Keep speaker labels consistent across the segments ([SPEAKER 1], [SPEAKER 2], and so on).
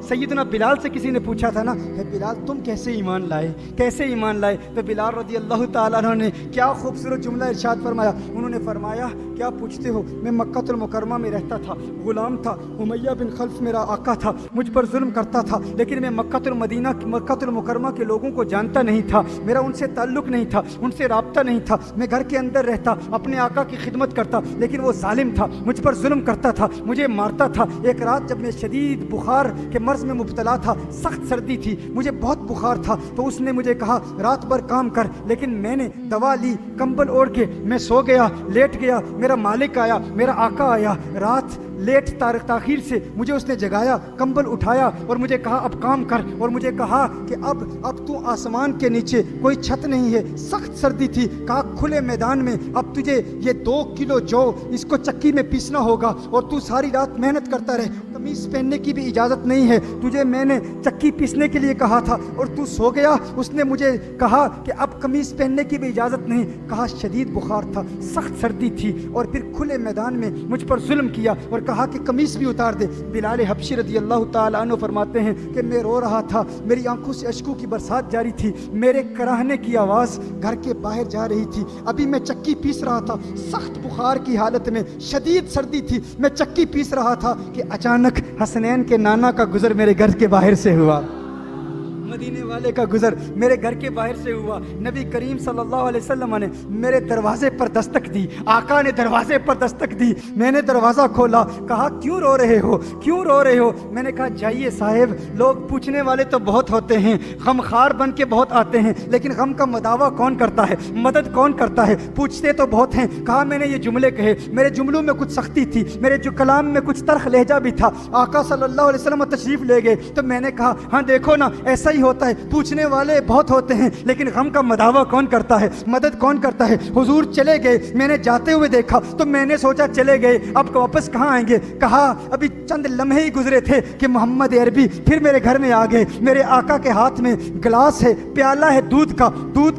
[SPEAKER 1] سیدنا بلال سے کسی نے پوچھا تھا نا، اے بلال تم کیسے ایمان لائے، کیسے ایمان لائے؟ تو بلال رضی اللہ تعالیٰ عنہ نے کیا خوبصورت جملہ ارشاد فرمایا، انہوں نے فرمایا کیا پوچھتے ہو، میں مکہ المکرمہ میں رہتا تھا، غلام تھا، امیہ بن خلف میرا آقا تھا، مجھ پر ظلم کرتا تھا، لیکن میں مکہ المکرمہ کے لوگوں کو جانتا نہیں تھا، میرا ان سے تعلق نہیں تھا، ان سے رابطہ نہیں تھا، میں گھر کے اندر رہتا، اپنے آقا کی خدمت کرتا، لیکن وہ ظالم تھا، مجھ پر ظلم کرتا تھا، مجھے مارتا تھا۔ ایک رات جب میں شدید بخار کے مرض میں مبتلا تھا، سخت سردی تھی، مجھے بہت بخار تھا، تو اس نے مجھے کہا رات بھر کام کر، لیکن میں نے دوا لی، کمبل اوڑھ کے میں سو گیا، لیٹ گیا، میرا مالک آیا، میرا آقا آیا، رات لیٹ تاخیر سے مجھے اس نے جگایا، کمبل اٹھایا اور مجھے کہا اب کام کر، اور مجھے کہا کہ اب تو آسمان کے نیچے کوئی چھت نہیں ہے، سخت سردی تھی، کہا کھلے میدان میں اب تجھے یہ 2 کلو جو اس کو چکی میں پیسنا ہوگا، اور تو ساری رات محنت کرتا رہے، قمیص پہننے کی بھی اجازت نہیں ہے، تجھے میں نے چکی پیسنے کے لیے کہا تھا اور تو سو گیا۔ اس نے مجھے کہا کہ اب قمیص پہننے کی بھی اجازت نہیں، کہا شدید بخار تھا، سخت سردی تھی، اور پھر کھلے میدان میں مجھ پر ظلم کیا اور کہا کہ قمیص بھی اتار دے۔ بلال حبشی رضی اللہ تعالیٰ عنہ فرماتے ہیں کہ میں رو رہا تھا، میری آنکھوں سے اشکوں کی برسات جاری تھی، میرے کراہنے کی آواز گھر کے باہر جا رہی تھی، ابھی میں چکی پیس رہا تھا، سخت بخار کی حالت میں، شدید سردی تھی، میں چکی پیس رہا تھا کہ اچانک حسنین کے نانا کا گزر میرے گھر کے باہر سے ہوا، مدینے والے کا گزر میرے گھر کے باہر سے ہوا۔ نبی کریم صلی اللہ علیہ وسلم نے میرے دروازے پر دستک دی، آقا نے دروازے پر دستک دی، میں نے دروازہ کھولا، کہا کیوں رو رہے ہو، کیوں رو رہے ہو؟ میں نے کہا جائیے صاحب، لوگ پوچھنے والے تو بہت ہوتے ہیں، غمخوار بن کے بہت آتے ہیں، لیکن غم کا مداوع کون کرتا ہے، مدد کون کرتا ہے؟ پوچھتے تو بہت ہیں۔ کہا میں نے یہ جملے کہے، میرے جملوں میں کچھ سختی تھی، میرے جو کلام میں کچھ تلخ لہجہ بھی تھا، آقا صلی اللہ علیہ وسلم تشریف لے گئے تو میں نے کہا ہاں دیکھو نا ایسا ہی ہوتا ہے، پوچھنے والے بہت ہوتے ہیں لیکن غم کا مداوع کون کرتا ہے، مدد کون کرتا ہے؟ حضور چلے گئے، میں نے جاتے ہوئے دیکھا تو میں نے سوچا چلے گئے، اب واپس کہاں آئیں گے؟ کہا ابھی چند لمحے ہی گزرے تھے کہ محمد عربی پھر میرے گھر میں آ گئے، میرے آقا کے ہاتھ میں گلاس ہے، پیالہ ہے دودھ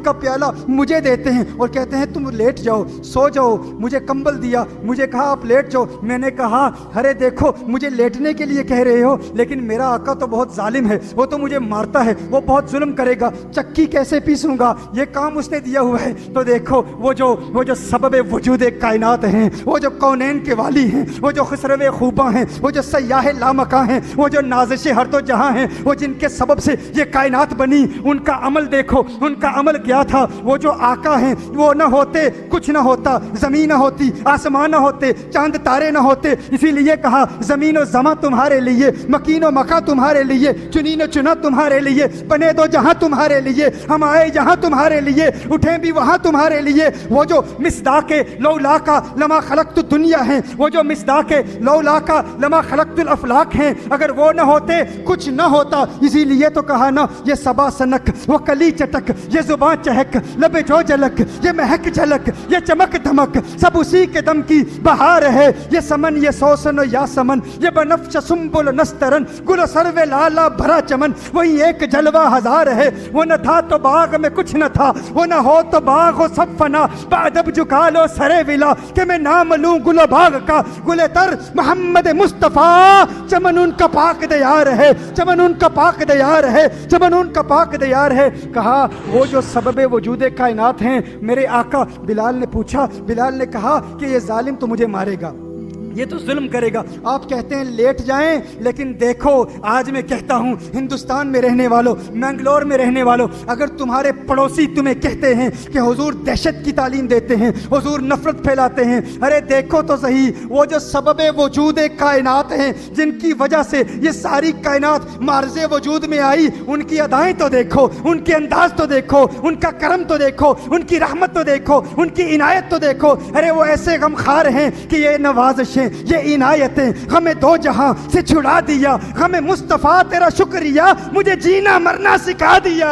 [SPEAKER 1] کا پیالہ مجھے دیتے ہیں اور کہتے ہیں تم لیٹ جاؤ، سو جاؤ، مجھے کمبل دیا، مجھے کہا آپ لیٹ جاؤ۔ میں نے کہا ارے دیکھو مجھے لیٹنے کے لیے کہہ رہے ہو، لیکن میرا آقا تو بہت ظالم ہے، وہ تو مجھے مارتا ہے، وہ بہت ظلم کرے گا، چکی کیسے پیسوں گا، یہ کام اس نے دیا ہوا ہے۔ تو دیکھو وہ جو سبب وجود کائنات ہیں، وہ جو کونین کے والی ہیں، وہ جو خسرو خوباں ہیں، وہ جو سیاح لامکاں ہیں، وہ جو نازش ہر دو جہاں ہیں، وہ جن کے سبب سے یہ کائنات بنی، ان کا عمل دیکھو، ان کا عمل کیا تھا۔ وہ جو آقا ہیں وہ نہ ہوتے کچھ نہ ہوتا، زمین نہ ہوتی، آسمان نہ ہوتے، چاند تارے نہ ہوتے، اسی لیے کہا زمین و زماں تمہارے لیے، مکین و مکا تمہارے لیے، چنین و چنا تمہارے لیے، بنے دو جہاں تمہارے لیے، ہم آئے جہاں تمہارے لیے، اٹھیں بھی وہاں تمہارے لیے۔ وہ جو مصداق لولا کا لما خلقت الدنیا ہیں، وہ جو مصداق لولا کا لما خلقت الافلاق ہیں، اگر وہ نہ ہوتے کچھ نہ ہوتا۔ اسی لیے تو کہا نا یہ صبا سنک، وہ کلی چٹک، یہ زبان چہک، لب جو جلک، یہ مہک جھلک، یہ چمک دھمک، سب اسی کے دم کی بہار ہے۔ یہ سمن، یہ سوسن و یا سمن، یہ بنفش سنبل نسترن، گل سرو لالا بھرا چمن، وہی ایک جلوہ ہزار ہے۔ وہ نہ تھا تو باغ میں کچھ نہ تھا، وہ نہ ہو تو باغ و سب فنا، بادب جھکا لو سرے ولا کہ میں نام لوں گل و باغ کا، گل تر محمد مصطفیٰ، چمن ان کا پاک دیار ہے، چمن ان کا پاک دیار ہے، چمن ان کا پاک دیار ہے۔ کہا وہ جو سبب وجود کائنات ہیں میرے آقا۔ بلال نے پوچھا، بلال نے کہا کہ یہ ظالم تو مجھے مارے گا، یہ تو ظلم کرے گا، آپ کہتے ہیں لیٹ جائیں، لیکن دیکھو آج میں کہتا ہوں ہندوستان میں رہنے والوں، منگلور میں رہنے والوں، اگر تمہارے پڑوسی تمہیں کہتے ہیں کہ حضور دہشت کی تعلیم دیتے ہیں، حضور نفرت پھیلاتے ہیں، ارے دیکھو تو صحیح، وہ جو سبب وجود کائنات ہیں، جن کی وجہ سے یہ ساری کائنات معرض وجود میں آئی، ان کی ادائیں تو دیکھو، ان کے انداز تو دیکھو، ان کا کرم تو دیکھو، ان کی رحمت تو دیکھو، ان کی عنایت تو دیکھو۔ ارے وہ ایسے غمخوار ہیں کہ یہ نوازشیں، یہ عنایتیں ہمیں دو جہاں سے چھڑا دیا، ہمیں مصطفیٰ تیرا شکریہ، مجھے جینا مرنا سکھا دیا۔